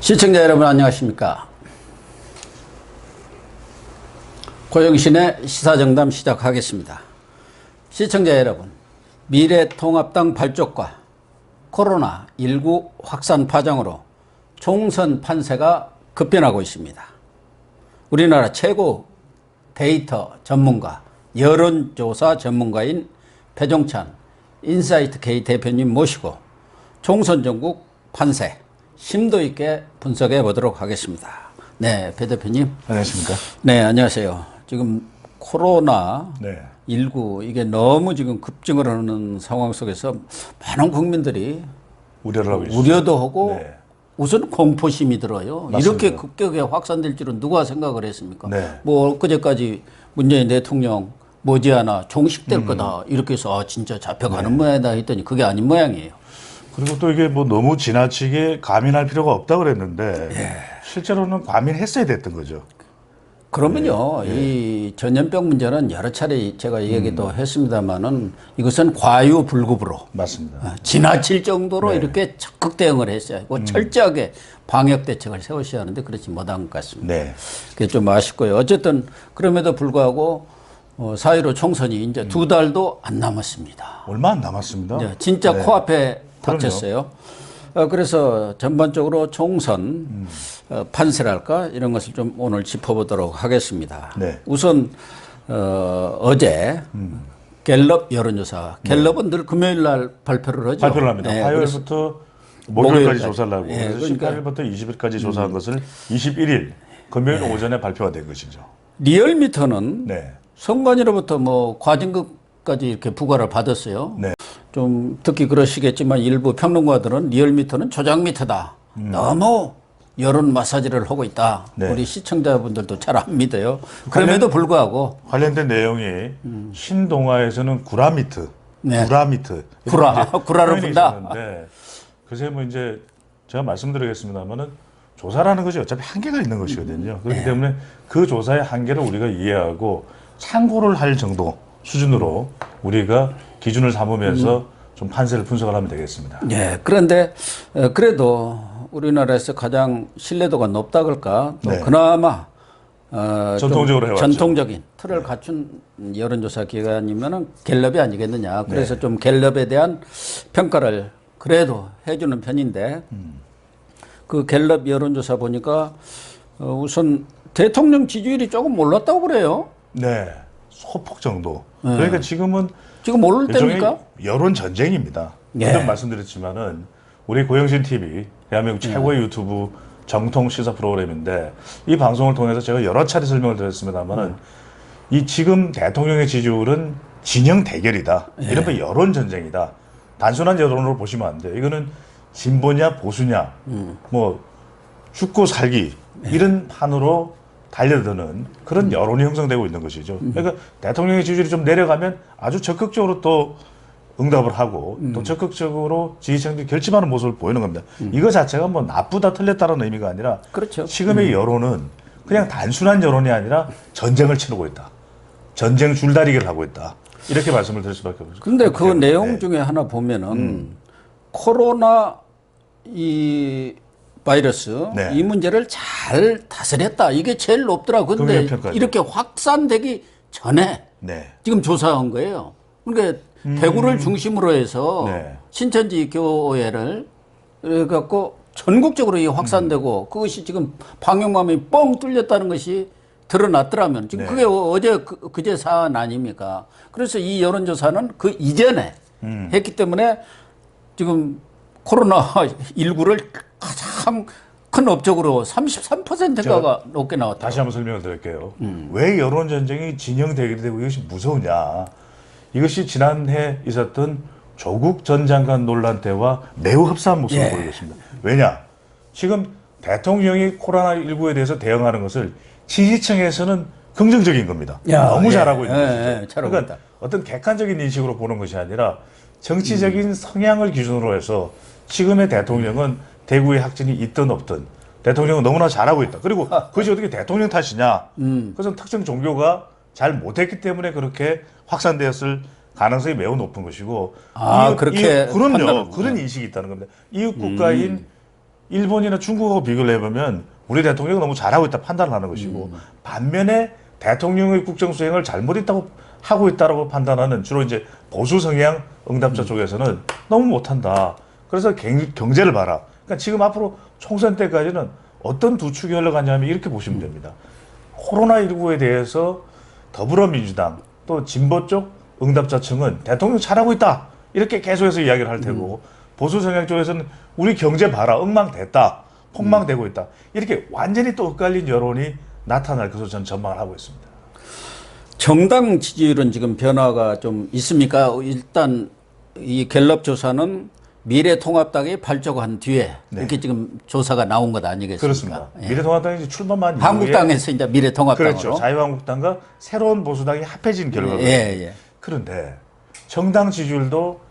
시청자 여러분 안녕하십니까. 고영신의 시사정담 시작하겠습니다. 시청자 여러분, 미래통합당 발족과 코로나19 확산 파장으로 총선 판세가 급변하고 있습니다. 우리나라 최고 데이터 전문가, 여론조사 전문가인 배종찬 인사이트 K 대표님 모시고 총선 전국 판세 심도 있게 분석해 보도록 하겠습니다. 네, 배 대표님. 안녕하십니까? 네, 안녕하세요. 지금 코로나19 이게 너무 지금 급증을 하는 상황 속에서 많은 국민들이 우려를 하고 있습니다. 우려도 하고 네. 우선 공포심이 들어요. 맞습니다. 이렇게 급격하게 확산될 줄은 누가 생각을 했습니까? 네. 뭐 그제까지 문재인 대통령 머지않아 종식될 거다 이렇게 해서 진짜 잡혀가는 모양이다 했더니 그게 아닌 모양이에요. 그리고 또 이게 뭐 너무 지나치게 과민할 필요가 없다 그랬는데 실제로는 과민했어야 됐던 거죠. 그러면요, 이 전염병 문제는 여러 차례 제가 얘기도 했습니다만은 이것은 과유불급으로 맞습니다. 지나칠 정도로 이렇게 적극 대응을 했어야 하고 철저하게 방역 대책을 세우셔야 하는데 그렇지 못한 것 같습니다. 네. 그게 좀 아쉽고요. 어쨌든 그럼에도 불구하고 4.15 총선이 이제 두 달도 안 남았습니다. 얼마 안 남았습니다. 이제 진짜 네. 코앞에 그럼요. 닥쳤어요. 그래서 전반적으로 총선 판세랄까 이런 것을 좀 오늘 짚어보도록 하겠습니다. 네. 우선 어제 갤럽 여론조사, 갤럽은 늘 금요일 날 발표를 하죠. 발표를 합니다. 네, 화요일부터 목요일까지 목요일까지. 조사를 하고 예, 그래서 그러니까 18일부터 20일까지 조사한 것을 21일 금요일 오전에 발표가 된 것이죠. 리얼미터는 네. 선관위로부터 뭐 과징금까지 이렇게 부과를 받았어요. 네. 좀 듣기 그러시겠지만 일부 평론가들은 리얼미터는 조작미터다. 너무 여론 마사지를 하고 있다. 네. 우리 시청자분들도 잘 안 믿어요. 그럼에도 불구하고 관련된 내용이 신동아에서는 구라미트, 네. 구라미트, 구라를 표현이 분다. 있었는데 글쎄 뭐 이제 제가 말씀드리겠습니다만은 조사라는 것이 어차피 한계가 있는 것이거든요. 그렇기 때문에 그 조사의 한계를 우리가 이해하고 참고를 할 정도 수준으로 우리가 기준을 삼으면서 좀 판세를 분석을 하면 되겠습니다. 예. 그런데 그래도 우리나라에서 가장 신뢰도가 높다 그럴까? 또 네. 그나마 전통적으로 좀 해왔죠. 전통적인 틀을 갖춘 여론조사 기관이면은 갤럽이 아니겠느냐. 그래서 좀 갤럽에 대한 평가를 그래도 해주는 편인데 그 갤럽 여론조사 보니까 우선 대통령 지지율이 조금 올랐다고 그래요. 네, 소폭 정도. 그러니까 지금은 지금 오를 일종의 때입니까? 여론 전쟁입니다. 예. 그전 말씀드렸지만은 우리 고영신 TV 대한민국 최고의 유튜브 정통 시사 프로그램인데 이 방송을 통해서 제가 여러 차례 설명을 드렸습니다만은 이 지금 대통령의 지지율은 진영 대결이다. 이른바 여론 전쟁이다. 단순한 여론으로 보시면 안 돼요. 이거는 진보냐 보수냐, 뭐 죽고 살기 이런 판으로 달려드는 그런 여론이 형성되고 있는 것이죠. 그러니까 대통령의 지지율이 좀 내려가면 아주 적극적으로 또 응답을 하고 또 적극적으로 지지층들이 결집하는 모습을 보이는 겁니다. 이거 자체가 뭐 나쁘다 틀렸다는 의미가 아니라 그렇죠. 지금의 여론은 그냥 단순한 여론이 아니라 전쟁을 치르고 있다. 전쟁 줄다리기를 하고 있다. 이렇게 말씀을 드릴 수밖에 없죠. 근데 그 내용 네. 중에 하나 보면은 코로나 이 바이러스 네. 이 문제를 잘 다스렸다. 이게 제일 높더라고. 근데 긍정 평가죠. 이렇게 확산되기 전에 네. 지금 조사한 거예요. 그러니까 대구를 중심으로 해서 네. 신천지 교회를 그래갖고 전국적으로 이 확산되고 그것이 지금 방역망이 뻥 뚫렸다는 것이 드러났더라면 지금 네. 그게 어제 그제 사안 아닙니까? 그래서 이 여론조사는 그 이전에 했기 때문에 지금 코로나19를 가장 큰 업적으로 33%가 높게 나왔다. 다시 한번 설명을 드릴게요. 왜 여론 전쟁이 진영 대결이 되고 이것이 무서우냐? 이것이 지난해 있었던 조국 전 장관 논란 때와 매우 흡사한 모습을 보이고 있습니다. 왜냐? 지금 대통령이 코로나19에 대해서 대응하는 것을 지지층에서는 긍정적인 겁니다. 너무 잘하고 있는 것이죠. 잘하고 그러니까 있다. 어떤 객관적인 인식으로 보는 것이 아니라 정치적인 성향을 기준으로 해서 지금의 대통령은 대구에 확진이 있든 없든 대통령은 너무나 잘하고 있다. 그리고 그것이 어떻게 대통령 탓이냐? 그것은 특정 종교가 잘 못했기 때문에 그렇게 확산되었을 가능성이 매우 높은 것이고. 그렇게 그럼요. 판단을 그런 인식이 있다는 겁니다. 이웃 국가인 일본이나 중국하고 비교를 해보면 우리 대통령이 너무 잘하고 있다 판단을 하는 것이고 반면에 대통령의 국정 수행을 잘못했다고 하고 있다라고 판단하는 주로 이제 보수 성향 응답자 쪽에서는 너무 못한다. 그래서 경제를 봐라. 그러니까 지금 앞으로 총선 때까지는 어떤 두 축이 흘러가냐면 이렇게 보시면 됩니다. 코로나19에 대해서 더불어민주당 또 진보 쪽 응답자층은 대통령 잘하고 있다. 이렇게 계속해서 이야기를 할 테고 보수 성향 쪽에서는 우리 경제 봐라. 엉망됐다. 폭망되고 있다. 이렇게 완전히 또 엇갈린 여론이 나타날 것으로 저는 전망을 하고 있습니다. 정당 지지율은 지금 변화가 좀 있습니까? 일단 이 갤럽 조사는 미래통합당이 발족한 뒤에 네. 이렇게 지금 조사가 나온 것 아니겠습니까? 그렇습니다. 예. 미래통합당이 이제 출범한 한국당에서 이제 미래통합당으로. 그렇죠. 자유한국당과 새로운 보수당이 합해진 결과거든요. 예, 예. 그런데 정당 지지율도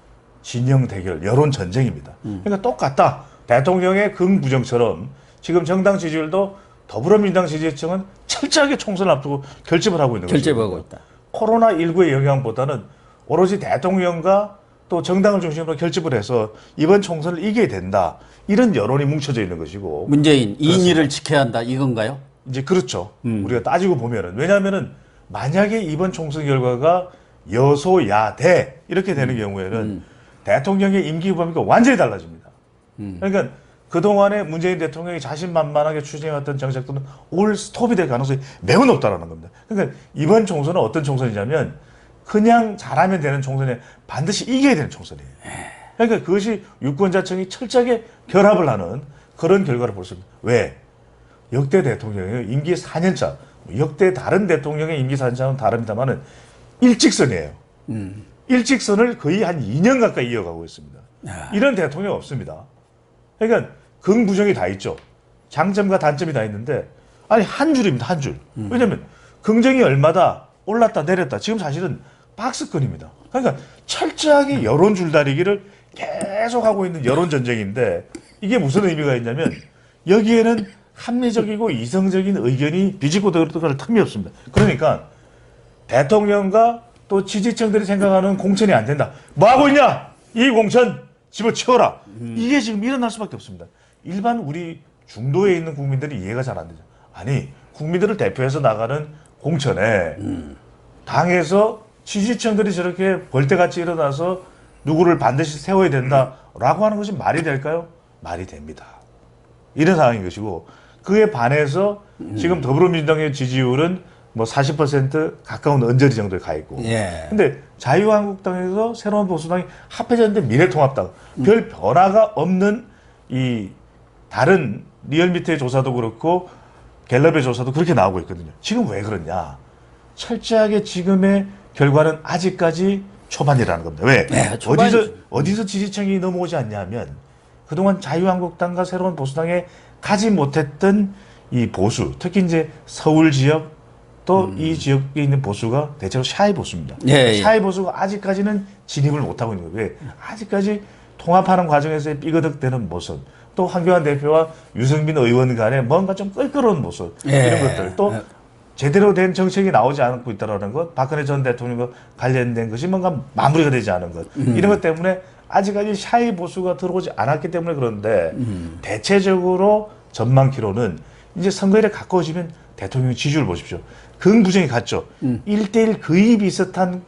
진영 대결, 여론 전쟁입니다. 그러니까 똑같다. 대통령의 긍부정처럼 지금 정당 지지율도 더불어민주당 지지층은 철저하게 총선을 앞두고 결집을 하고 있는 거죠. 결집하고 있다. 코로나19의 영향보다는 오로지 대통령과 또 정당을 중심으로 결집을 해서 이번 총선을 이겨야 된다. 이런 여론이 뭉쳐져 있는 것이고. 문재인 인의를 지켜야 한다 이건가요? 이제 그렇죠. 우리가 따지고 보면은. 왜냐하면은 만약에 이번 총선 결과가 여소야대 이렇게 되는 경우에는 대통령의 임기 범위가 완전히 달라집니다. 그러니까 그동안에 문재인 대통령이 자신만만하게 추진해왔던 정책들은 올 스톱이 될 가능성이 매우 높다라는 겁니다. 그러니까 이번 총선은 어떤 총선이냐면 그냥 잘하면 되는 총선이 반드시 이겨야 되는 총선이에요. 그러니까 그것이 유권자층이 철저하게 결합을 하는 그런 결과를 볼 수 있습니다. 왜? 역대 대통령의 임기 4년차, 역대 다른 대통령의 임기 4년차는 다릅니다만은 일직선이에요. 일직선을 거의 한 2년 가까이 이어가고 있습니다. 이런 대통령 없습니다. 그러니까 긍부정이 다 있죠. 장점과 단점이 다 있는데 아니 한 줄입니다. 한 줄. 왜냐하면 긍정이 얼마다 올랐다 내렸다. 지금 사실은 박스권입니다. 그러니까 철저하게 여론 줄다리기를 계속하고 있는 여론 전쟁인데 이게 무슨 의미가 있냐면 여기에는 합리적이고 이성적인 의견이 비집고 들어갈 틈이 없습니다. 그러니까 대통령과 또 지지층들이 생각하는 공천이 안 된다. 뭐 하고 있냐? 이 공천 집어치워라. 이게 지금 일어날 수밖에 없습니다. 일반 우리 중도에 있는 국민들이 이해가 잘 안 되죠. 아니 국민들을 대표해서 나가는 공천에 당에서 지지층들이 저렇게 벌떼같이 일어나서 누구를 반드시 세워야 된다라고 하는 것이 말이 될까요? 말이 됩니다. 이런 상황인 것이고 그에 반해서 지금 더불어민주당의 지지율은 뭐 40% 가까운 언저리 정도에 가 있고. 예. 근데 자유한국당에서 새로운 보수당이 합해졌는데 미래통합당 별 변화가 없는 이 다른 리얼미터의 조사도 그렇고 갤럽의 조사도 그렇게 나오고 있거든요. 지금 왜 그러냐? 철저하게 지금의 결과는 아직까지 초반이라는 겁니다. 왜? 네, 어디서 지지층이 넘어오지 않냐면 그동안 자유한국당과 새로운 보수당에 가지 못했던 이 보수, 특히 이제 서울 지역 또 이 지역에 있는 보수가 대체로 샤이 보수입니다. 예, 예. 샤이 보수가 아직까지는 진입을 못하고 있는 거예요. 왜? 아직까지 통합하는 과정에서의 삐거덕대는 모습, 또 황교안 대표와 유승민 의원 간에 뭔가 좀 껄끄러운 모습, 예. 이런 것들, 또 제대로 된 정책이 나오지 않고 있다는 것, 박근혜 전 대통령과 관련된 것이 뭔가 마무리가 되지 않은 것, 이런 것 때문에 아직까지 샤이 보수가 들어오지 않았기 때문에 그런데 대체적으로 전망키로는 이제 선거일에 가까워지면 대통령 지지율 보십시오. 긍부정이 같죠. 1대1 거의 비슷한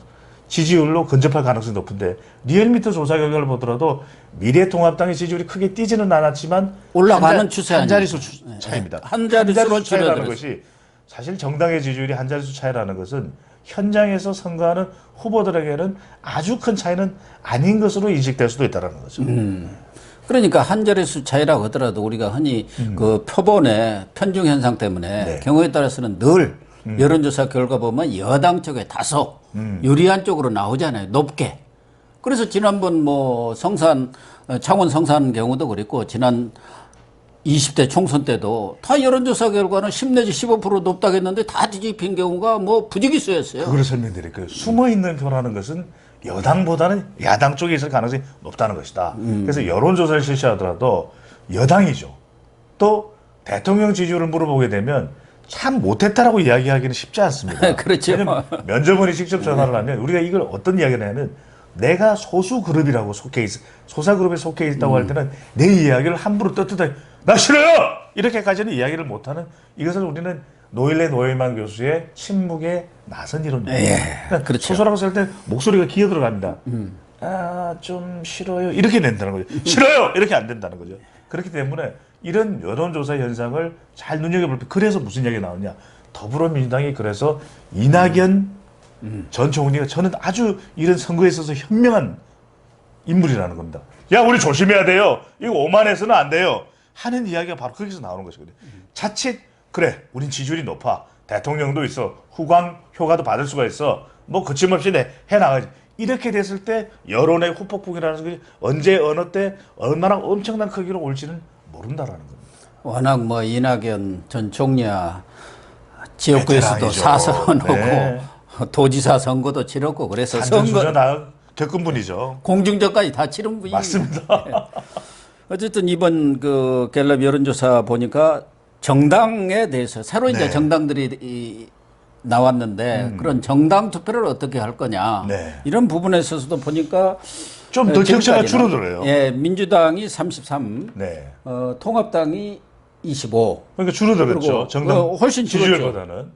지지율로 근접할 가능성이 높은데 리얼미터 조사 결과를 보더라도 미래통합당의 지지율이 크게 뛰지는 않았지만 올라가는 추세 한 자릿수 아니에요? 차이입니다. 한 자릿수로 차이라는 줄어들었어요. 것이 사실 정당의 지지율이 한 자릿수 차이라는 것은 현장에서 선거하는 후보들에게는 아주 큰 차이는 아닌 것으로 인식될 수도 있다는 거죠. 그러니까 한 자릿수 차이라고 하더라도 우리가 흔히 그 표본의 편중 현상 때문에 네. 경우에 따라서는 늘 여론조사 결과 보면 여당 쪽에 다소 유리한 쪽으로 나오잖아요. 높게. 그래서 지난번 뭐 성산, 창원 성산 경우도 그랬고 지난 20대 총선 때도 다 여론조사 결과는 10 내지 15% 높다고 했는데 다 뒤집힌 경우가 뭐 부지기수였어요. 그걸 설명드릴게요. 숨어있는 표라는 것은 여당보다는 야당 쪽에 있을 가능성이 높다는 것이다. 그래서 여론조사를 실시하더라도 여당이죠. 또 대통령 지지율을 물어보게 되면 참 못했다라고 이야기하기는 쉽지 않습니다. 그렇죠. 왜냐면 면접원이 직접 전화를 하면 우리가 이걸 어떤 이야기를 하냐면 내가 소수 그룹이라고 속해 있어, 소사 그룹에 속해 있다고 할 때는 내 이야기를 함부로 떳떳하게 나 싫어요! 이렇게까지는 이야기를 못하는 이것을 우리는 노일레 노엘만 교수의 침묵에 나선 이론입니다. 예, 그렇죠. 소설하고 쓸 때 목소리가 기어 들어갑니다. 아, 좀 싫어요. 이렇게 낸다는 거죠. 싫어요! 이렇게 안 된다는 거죠. 그렇기 때문에 이런 여론조사 현상을 잘 눈여겨볼 때 그래서 무슨 이야기가 나오냐. 더불어민주당이 그래서 이낙연 전 총리가 저는 아주 이런 선거에 있어서 현명한 인물이라는 겁니다. 야, 우리 조심해야 돼요. 이거 오만해서는 안 돼요. 하는 이야기가 바로 거기서 나오는 것이거든요. 자칫 그래, 우린 지지율이 높아. 대통령도 있어. 후광 효과도 받을 수가 있어. 뭐 거침없이 해나가지. 이렇게 됐을 때 여론의 후폭풍이라는 것이 언제 어느 때 얼마나 엄청난 크기로 올지는 모른다라는 겁니다. 워낙 뭐 이낙연 전 총리야 지역구에서도 베테랑이죠. 사선하고 네. 도지사 선거도 치렀고 그래서 단전수전 선거 다 겪은 분이죠. 공중전까지 다 치른 분입니다. 맞습니다. 어쨌든 이번 그 갤럽 여론조사 보니까 정당에 대해서 새로 이제 네. 정당들이 나왔는데 그런 정당 투표를 어떻게 할 거냐 네. 이런 부분에 있어서도 보니까 좀 더 격차가 지금까지는, 줄어들어요. 예, 민주당이 33, 네. 통합당이 25. 그러니까 줄어들었죠. 그리고 정당 훨씬 줄었죠. 지지율보다는.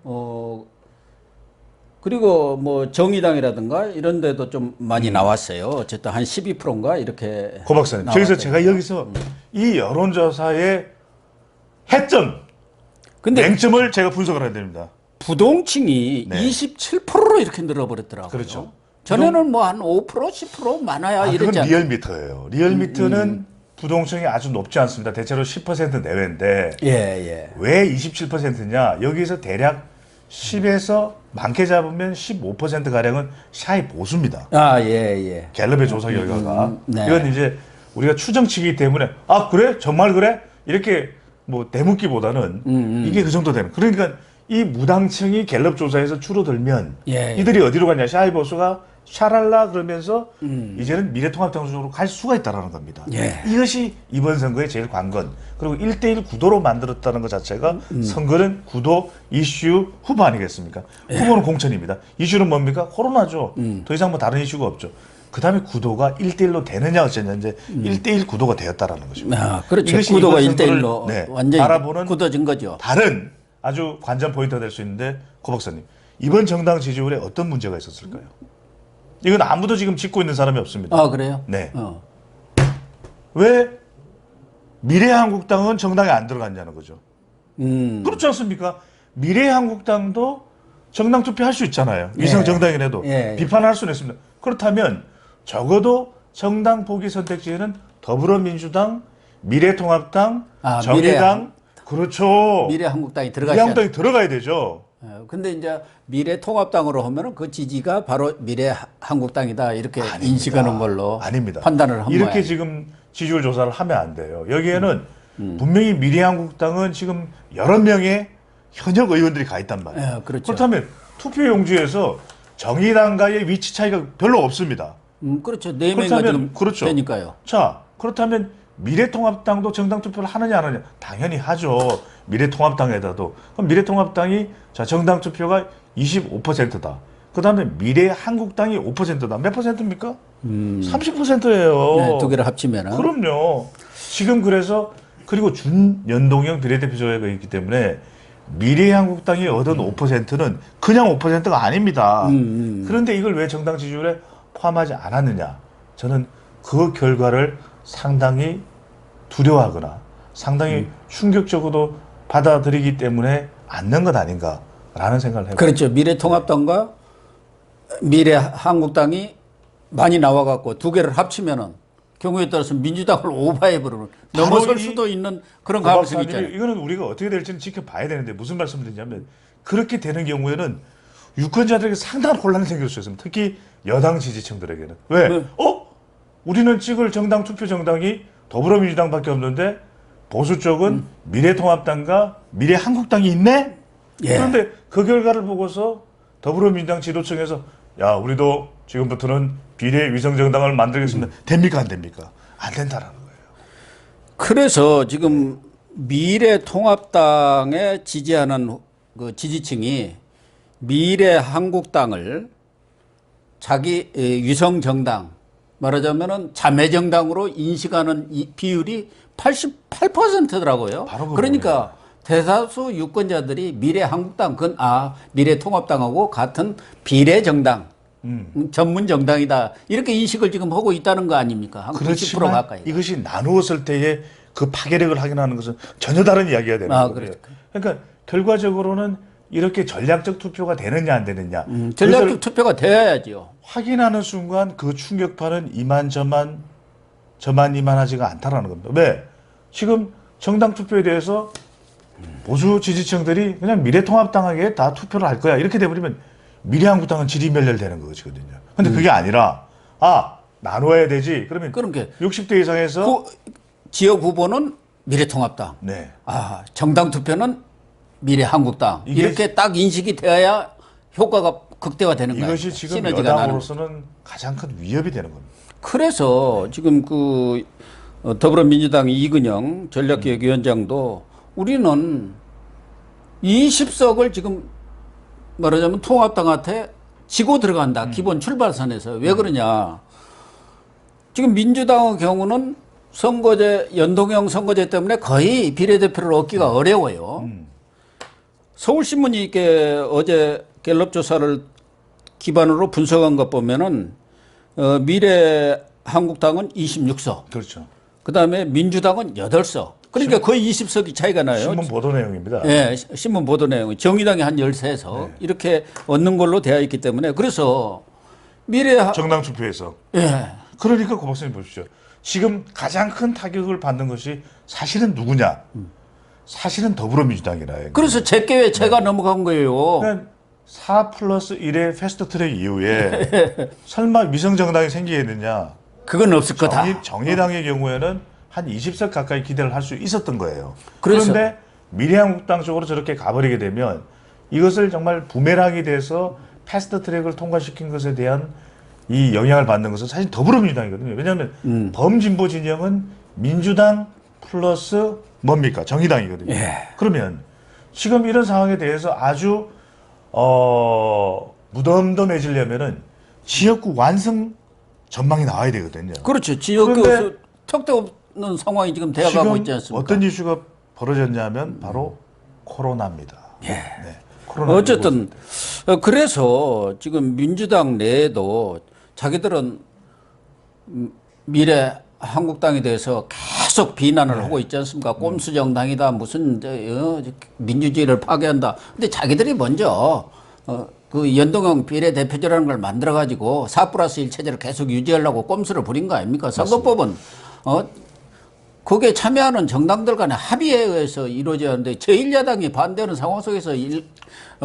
그리고 뭐 정의당이라든가 이런 데도 좀 많이 나왔어요. 어쨌든 한 12%인가 이렇게. 고 박사님, 나왔어요. 저기서 제가 여기서 이 여론조사의 해점, 근데 맹점을 제가 분석을 해야 됩니다. 부동층이 네. 27%로 이렇게 늘어버렸더라고요. 그렇죠. 전에는 뭐 한 5%, 10% 많아야 그건 이랬지 않나요? 리얼미터예요. 리얼미터는 부동층이 아주 높지 않습니다. 대체로 10% 내외인데 예, 예. 왜 27%냐? 여기서 대략 10에서 많게 잡으면 15% 가량은 샤이 보수입니다. 아, 예, 예. 갤럽의 조사 결과가 네. 이건 이제 우리가 추정치기 때문에 아 그래 정말 그래 이렇게 뭐 대묻기보다는 이게 그 정도 되는. 그러니까 이 무당층이 갤럽 조사에서 줄어들면 예, 예. 이들이 어디로 가냐? 샤이 보수가 샤랄라 그러면서 이제는 미래통합당 쪽으로 갈 수가 있다라는 겁니다. 예. 이것이 이번 선거의 제일 관건. 그리고 1대1 구도로 만들었다는 것 자체가 선거는 구도, 이슈, 후보 아니겠습니까? 후보는 공천입니다. 이슈는 뭡니까? 코로나죠. 더 이상 뭐 다른 이슈가 없죠. 그 다음에 구도가 1대1로 되느냐 어쩌냐 이제 1대1 구도가 되었다라는 것입니다. 아, 그렇죠. 이것이 구도가 이번 선거를, 1대1로 네, 완전히 바라보는 굳어진 거죠. 다른 아주 관전 포인트가 될 수 있는데 고 박사님 이번 정당 지지율에 어떤 문제가 있었을까요? 이건 아무도 지금 짚고 있는 사람이 없습니다. 아, 그래요? 네. 어. 왜 미래한국당은 정당에 안 들어갔냐는 거죠. 그렇지 않습니까? 미래한국당도 정당 투표할 수 있잖아요. 예. 위성 정당이라도 예. 비판할 수는 있습니다. 그렇다면 적어도 정당 포기 선택지에는 더불어민주당, 미래통합당, 아, 정의당, 그렇죠. 미래한국당이 들어가지 미래한국당이 들어가야 되죠. 근데 이제 미래통합당으로 하면은 그 지지가 바로 미래한국당이다 이렇게 아닙니다. 인식하는 걸로 아닙니다. 판단을 한 이렇게 거예요. 지금 지지율 조사를 하면 안 돼요. 여기에는 분명히 미래한국당은 지금 여러 명의 현역 의원들이 가 있단 말이에요. 예, 그렇죠. 그렇다면 투표용지에서 정의당과의 위치 차이가 별로 없습니다. 그렇죠. 네 명이 그렇다면 지금 그렇죠. 되니까요. 자, 그렇다면 미래통합당도 정당 투표를 하느냐 안 하느냐? 당연히 하죠. 미래통합당에다도. 그럼 미래통합당이 자 정당 투표가 25%다. 그다음에 미래한국당이 5%다. 몇 퍼센트입니까? 30%예요. 네, 두 개를 합치면은. 그럼요. 지금 그래서 그리고 준연동형 비례대표 조례가 있기 때문에 미래한국당이 얻은 5%는 그냥 5%가 아닙니다. 그런데 이걸 왜 정당 지지율에 포함하지 않았느냐? 저는 그 결과를 상당히 두려워하거나 상당히 충격적으로 받아들이기 때문에 않는 것 아닌가라는 생각을 해요. 그렇죠. 미래통합당과 미래한국당이 많이 나와갖고 두 개를 합치면은 경우에 따라서 민주당을 오버해버리는 넘어설 수도 있는 그런 가능성이 있잖아요. 이거는 우리가 어떻게 될지는 지켜봐야 되는데 무슨 말씀을 드리냐면 그렇게 되는 경우에는 유권자들에게 상당한 혼란이 생길 수 있습니다. 특히 여당 지지층들에게는. 왜? 네. 우리는 찍을 정당 투표 정당이 더불어민주당밖에 없는데 보수 쪽은 미래통합당과 미래한국당이 있네? 예. 그런데 그 결과를 보고서 더불어민주당 지도층에서 야 우리도 지금부터는 비례 위성정당을 만들겠습니다. 됩니까 안 됩니까? 안 된다라는 거예요. 그래서 지금 미래통합당에 지지하는 그 지지층이 미래한국당을 자기 위성정당 말하자면은 자매정당으로 인식하는 이 비율이 88%더라고요. 바로 그러니까 대다수 유권자들이 미래한국당, 미래통합당하고 같은 비례정당, 전문 정당이다. 이렇게 인식을 지금 하고 있다는 거 아닙니까? 한 90% 그렇지만 가까이. 이것이 나누었을 때의 그 파괴력을 확인하는 것은 전혀 다른 이야기가 되는 거예요. 그렇죠. 그러니까 결과적으로는 이렇게 전략적 투표가 되느냐 안 되느냐. 전략적 투표가 돼야죠. 확인하는 순간 그 충격파는 이만저만 이만하지가 않다라는 겁니다. 왜? 지금 정당 투표에 대해서 보수 지지층들이 그냥 미래통합당에게 다 투표를 할 거야. 이렇게 돼버리면 미래한국당은 지리멸렬되는 것이거든요. 근데 그게 아니라 나눠야 되지. 그러면 그러니까 60대 이상에서 지역 후보는 미래통합당. 네. 정당 투표는 미래한국당. 이렇게 딱 인식이 되어야 효과가 극대화되는 거예요. 이것이 지금 여당으로서는 가장 큰 위협이 되는 겁니다. 그래서 지금 더불어민주당 이근영 전략기획위원장도 우리는 20석을 지금 말하자면 통합당한테 지고 들어간다. 기본 출발선에서. 왜 그러냐. 지금 민주당의 경우는 연동형 선거제 때문에 거의 비례대표를 얻기가 어려워요. 서울신문이 이렇게 어제 갤럽 조사를 기반으로 분석한 것 보면은 미래한국당은 26석. 그렇죠. 그다음에 민주당은 8석. 그러니까 거의 20석이 차이가 나요. 신문 보도 내용입니다. 네, 신문 보도 내용. 정의당이 한 13석. 네. 이렇게 얻는 걸로 되어 있기 때문에 그래서 정당 투표에서. 예. 그러니까 고 박사님 보십시오. 지금 가장 큰 타격을 받는 것이 사실은 누구냐? 사실은 더불어민주당이라. 그래서 제게 제가 넘어간 거예요. 4+1의 패스트트랙 이후에 설마 위성정당이 생기겠느냐? 그건 없을 거다. 정의당의 경우에는 한 20석 가까이 기대를 할 수 있었던 거예요. 그런데 미래한국당 쪽으로 저렇게 가버리게 되면 이것을 정말 부메랑이 돼서 패스트트랙을 통과시킨 것에 대한 이 영향을 받는 것은 사실 더불어민주당이거든요. 왜냐하면 범진보 진영은 민주당 플러스 뭡니까? 정의당이거든요. 예. 그러면 지금 이런 상황에 대해서 아주 무덤덤해지려면은 지역구 완성 전망이 나와야 되거든요. 그렇죠. 지역구 턱대 없는 상황이 지금 되어가고 있지 않습니까? 어떤 이슈가 벌어졌냐면 바로 코로나입니다. 예. 네. 코로나 어쨌든 그래서 지금 민주당 내에도 자기들은 미래 한국당에 대해서 계속 비난을 하고 있지 않습니까? 꼼수 정당이다, 무슨 민주주의를 파괴한다. 근데 자기들이 먼저 그 연동형 비례대표제라는 걸 만들어 가지고 4+1 체제를 계속 유지하려고 꼼수를 부린 거 아닙니까? 선거법은 거기에 참여하는 정당들 간의 합의에 의해서 이루어져야 하는데 제1야당이 반대하는 상황 속에서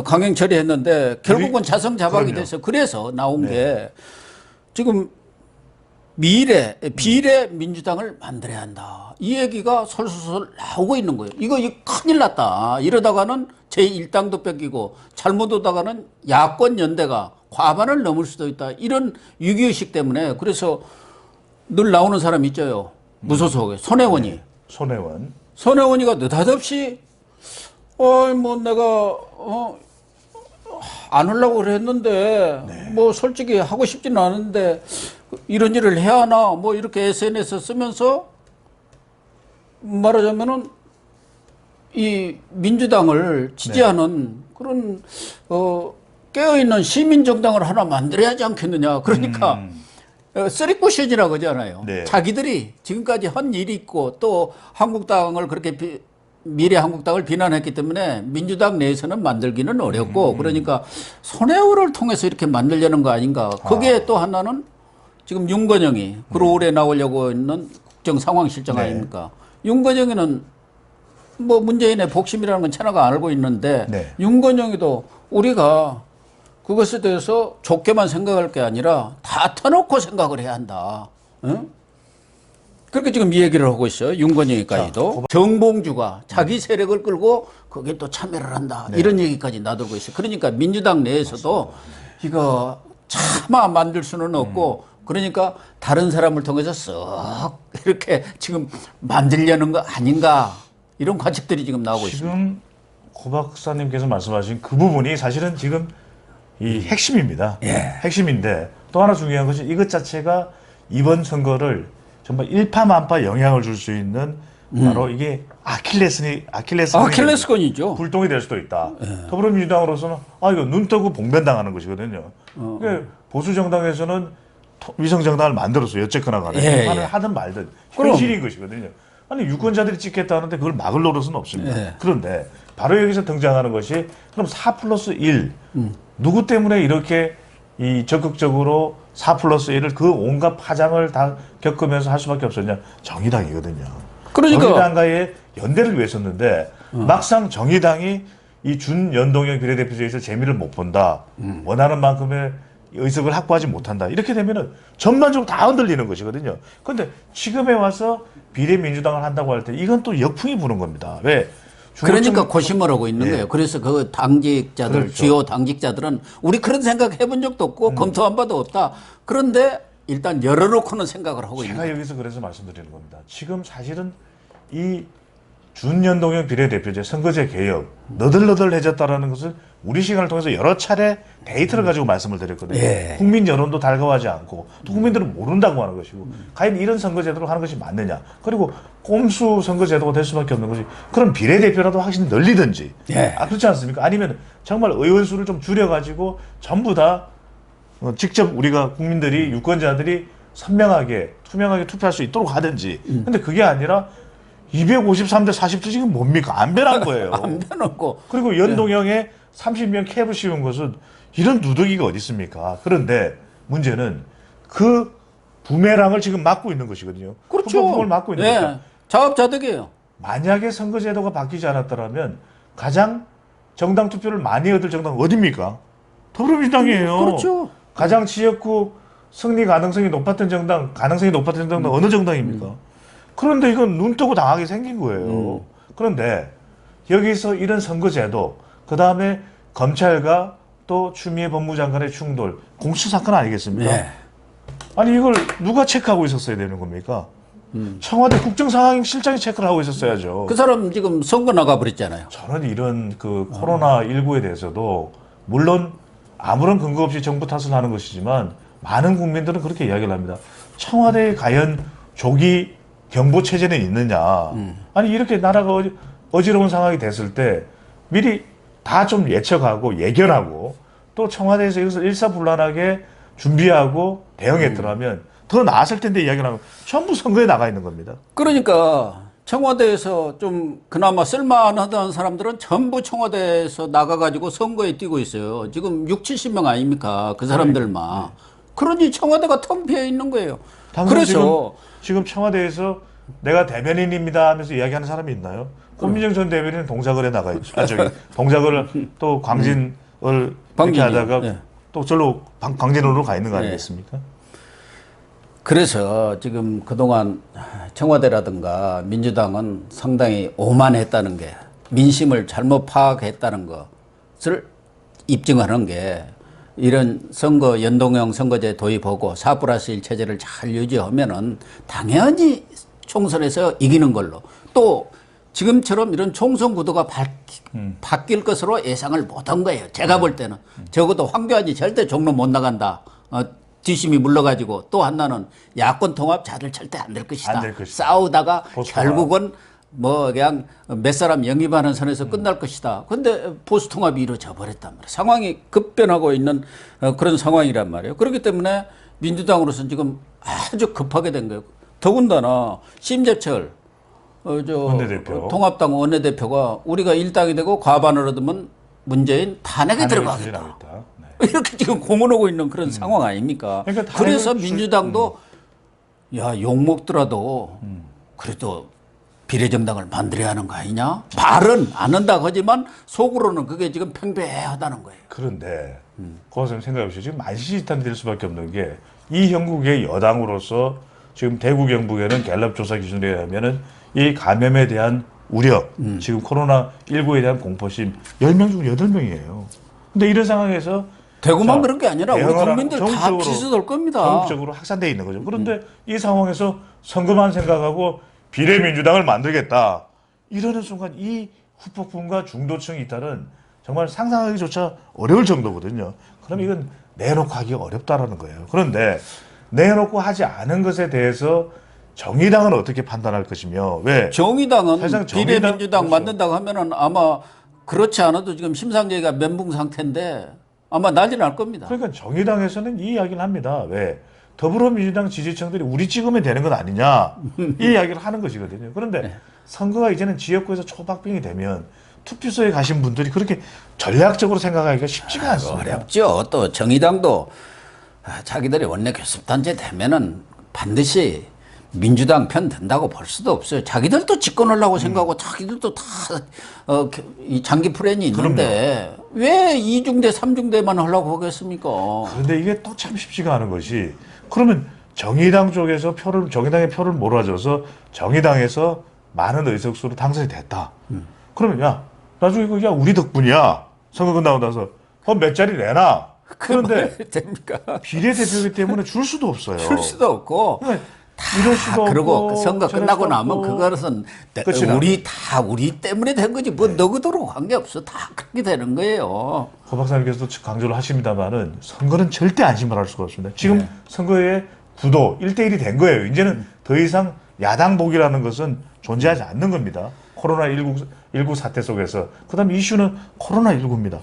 강행 처리했는데 결국은 자성자박이 돼서 그래서 나온 게 지금 비례 민주당을 만들어야 한다. 이 얘기가 솔솔 나오고 있는 거예요. 이거 큰일 났다. 이러다가는 제1당도 뺏기고 잘못 오다가는 야권 연대가 과반을 넘을 수도 있다. 이런 위기의식 때문에 그래서 늘 나오는 사람 있죠. 무소속에 손혜원이. 네. 손혜원. 손혜원이가 느닷없이 내가 안 하려고 그랬는데 뭐 솔직히 하고 싶지는 않은데 이런 일을 해야 하나 뭐 이렇게 SNS 쓰면서 말하자면은 이 민주당을 지지하는 그런 깨어있는 시민정당을 하나 만들어야 하지 않겠느냐. 그러니까 쓰리쿠션이라고 하잖아요. 네. 자기들이 지금까지 한 일이 있고 또 한국당을 그렇게 미래한국당을 비난했기 때문에 민주당 내에서는 만들기는 어렵고 그러니까 손혜원을 통해서 이렇게 만들려는 거 아닌가. 거기에 또 하나는 지금 윤건영이 올해 나오려고 있는 국정상황실장 아닙니까? 윤건영이는 뭐 문재인의 복심이라는 건 천하가 알고 있는데 윤건영이도 우리가 그것에 대해서 좋게만 생각할 게 아니라 다 터놓고 생각을 해야 한다. 응? 그렇게 지금 이 얘기를 하고 있어요. 윤건영이까지도. 정봉주가 자기 세력을 끌고 거기에 또 참여를 한다. 이런 얘기까지 놔두고 있어요. 그러니까 민주당 내에서도 이거 차마 만들 수는 없고 그러니까 다른 사람을 통해서 쓱 이렇게 지금 만들려는 거 아닌가. 이런 관측들이 지금 나오고 있습니다. 지금 고 박사님께서 말씀하신 그 부분이 사실은 지금 이 핵심입니다. 핵심인데 또 하나 중요한 것이 이것 자체가 이번 선거를 정말 일파만파 영향을 줄 수 있는 바로 이게 아킬레스건이죠. 불똥이 될 수도 있다. 더불어민주당으로서는 이거 눈 뜨고 봉변당하는 것이거든요. 그러니까 보수 정당에서는 위성 정당을 만들어서 여쨌거나 간에 예, 하든 말든 그럼. 현실인 것이거든요. 아니 유권자들이 찍겠다는데 그걸 막을 노릇은 없습니다. 예. 그런데 바로 여기서 등장하는 것이 그럼 4+1 누구 때문에 이렇게 이 적극적으로 4+1을 그 온갖 파장을 다 겪으면서 할 수밖에 없었냐? 정의당이거든요. 그러니까 정의당과의 연대를 위해 썼는데 막상 정의당이 이 준연동형 비례대표제에서 재미를 못 본다. 원하는 만큼의 의석을 확보하지 못한다. 이렇게 되면은 전반적으로 다 흔들리는 것이거든요. 그런데 지금에 와서 비례민주당을 한다고 할 때 이건 또 역풍이 부는 겁니다. 왜? 그러니까 고심을 하고 있는 예. 거예요. 그래서 그 당직자들, 그렇죠. 주요 당직자들은 우리 그런 생각 해본 적도 없고 검토한 바도 없다. 그런데 일단 열어놓고는 생각을 하고 있는 제가 거예요. 여기서 그래서 말씀드리는 겁니다. 지금 사실은 이 준연동형 비례대표제 선거제 개혁 너덜너덜해졌다라는 것을 우리 시간을 통해서 여러 차례 데이터를 가지고 말씀을 드렸거든요. 예. 국민 여론도 달가워하지 않고 또 국민들은 모른다고 하는 것이고 과연 이런 선거제도로 하는 것이 맞느냐. 그리고 꼼수 선거제도가 될 수밖에 없는 것이 그런 비례대표라도 확실히 늘리든지 예. 그렇지 않습니까? 아니면 정말 의원수를 좀 줄여가지고 전부 다 직접 우리가 국민들이 유권자들이 선명하게 투명하게 투표할 수 있도록 하든지. 근데 그게 아니라 253대 40도 지금 뭡니까? 안 변한 거예요. 안 변하고. 그리고 연동형에 30명 캡을 씌운 것은 이런 누더기가 어디 있습니까? 그런데 문제는 그 부메랑을 지금 막고 있는 것이거든요. 그렇죠. 후폭풍을 막고 있는 예. 거죠. 자업자득이에요. 만약에 선거제도가 바뀌지 않았더라면 가장 정당 투표를 많이 얻을 정당은 어디입니까? 더불어민주당이에요. 그렇죠. 가장 지역구 승리 가능성이 높았던 정당, 어느 정당입니까? 그런데 이건 눈 뜨고 당하게 생긴 거예요. 그런데 여기서 이런 선거제도, 그 다음에 검찰과 또 추미애 법무장관의 충돌, 공수처 사건 아니겠습니까? 네. 아니 이걸 누가 체크하고 있었어야 되는 겁니까? 청와대 국정상황실장이 체크를 하고 있었어야죠. 그 사람 지금 선거 나가버렸잖아요. 저는 이런 그 코로나19에 대해서도 물론 아무런 근거 없이 정부 탓을 하는 것이지만 많은 국민들은 그렇게 이야기를 합니다. 청와대에 과연 조기 경보 체제는 있느냐. 아니 이렇게 나라가 어지러운 상황이 됐을 때 미리 다 좀 예측하고 예견하고 또 청와대에서 이것을 일사불란하게 준비하고 대응했더라면 더 나았을 텐데 이야기를 하면 전부 선거에 나가 있는 겁니다. 그러니까 청와대에서 좀 그나마 쓸만하다는 사람들은 전부 청와대에서 나가가지고 선거에 뛰고 있어요. 지금 60-70명 아닙니까? 그 사람들만. 그러니 청와대가 텅 비어 있는 거예요. 그래서 지금 청와대에서 내가 대변인입니다 하면서 이야기하는 사람이 있나요? 권민정 전 대변인은 동작을에 나가 있죠. 동작을 또 광진을 이렇게 하다가 네. 또 절로 광진으로 가 있는 거 아니겠습니까? 그래서 지금 그동안 청와대라든가 민주당은 상당히 오만했다는 게 민심을 잘못 파악했다는 것을 입증하는 게 이런 선거 연동형 선거제 도입하고 4+1 체제를 잘 유지하면은 당연히 총선에서 이기는 걸로 또 지금처럼 이런 총선 구도가 바뀔 것으로 예상을 못한 거예요. 제가 볼 때는 적어도 황교안이 절대 종로 못 나간다. 뒷심이 물러가지고 또 하나는 야권 통합 자들 절대 안 될 것이다. 싸우다가 결국은 뭐 그냥 몇 사람 영입하는 선에서 끝날 것이다. 근데 보수 통합이 이루어져 버렸단 말이에요. 상황이 급변하고 있는 그런 상황이란 말이에요. 그렇기 때문에 민주당으로서는 지금 아주 급하게 된 거예요. 더군다나 심재철 원내대표. 통합당 원내대표가 우리가 일당이 되고 과반을 얻으면 문재인 탄핵에 들어가겠다. 네. 이렇게 지금 공언하고 있는 그런 상황 아닙니까? 그러니까 그래서 민주당도 야, 욕먹더라도 그래도 비례정당을 만들어야 하는 거 아니냐? 말은 안 한다고 하지만 속으로는 그게 지금 팽배하다는 거예요. 그런데 고선생님 생각해 보시죠. 지금 만시지탄이 될 수밖에 없는 게 이 형국의 여당으로서 지금 대구 경북에는 갤럽 조사 기준에 의하면은 이 감염에 대한 우려, 지금 코로나19에 대한 공포심 10명 중 8명이에요. 근데 이런 상황에서 대구만 그런 게 아니라 우리 대응을 국민들 다 전국적으로, 비슷할 겁니다. 전국적으로 확산되어 있는 거죠. 그런데 이 상황에서 선거만 생각하고 비례민주당을 만들겠다. 이러는 순간 이 후폭풍과 중도층이 잇따른 정말 상상하기조차 어려울 정도거든요. 그럼 이건 내놓고 하기가 어렵다라는 거예요. 그런데 내놓고 하지 않은 것에 대해서 정의당은 어떻게 판단할 것이며 왜 정의당은 사실상 비례민주당 그렇죠. 만든다고 하면은 아마 그렇지 않아도 지금 심상정이가 멘붕 상태인데 아마 난리 날 겁니다. 그러니까 정의당에서는 이 이야기를 합니다. 왜 더불어민주당 지지층들이 우리 찍으면 되는 건 아니냐 이 이야기를 하는 것이거든요. 그런데 네. 선거가 이제는 지역구에서 초박빙이 되면 투표소에 가신 분들이 그렇게 전략적으로 생각하기가 쉽지가 않습니다. 어렵죠. 또 정의당도 자기들이 원내 교섭단체 되면은 반드시 민주당 편 든다고 볼 수도 없어요. 자기들도 집권하려고 생각하고 자기들도 다 이 장기 플랜이 있는데 왜 2중대, 3중대만 하려고 하겠습니까? 그런데 이게 또 참 쉽지가 않은 것이 그러면 정의당 쪽에서 정의당의 표를 몰아줘서 정의당에서 많은 의석수로 당선이 됐다. 그러면 야 나중에 이거 야 우리 덕분이야. 선거 끝나고 나서 몇 자리 내놔. 그런데 됩니까? 비례대표이기 때문에 줄 수도 없어요. 줄 수도 없고 이럴 수도 그리고 없고 그 선거 저럴 끝나고 수도 나면 없고. 그것은 끝이 우리 때문에 된 거지 뭐 너희들하고 관계없어. 다 그렇게 되는 거예요. 고 박사님께서도 강조를 하십니다만은 선거는 절대 안심을 할 수가 없습니다. 지금 선거의 구도 1대1이 된 거예요. 이제는 더 이상 야당복이라는 것은 존재하지 않는 겁니다. 코로나19 사태 속에서. 그다음 이슈는 코로나19입니다.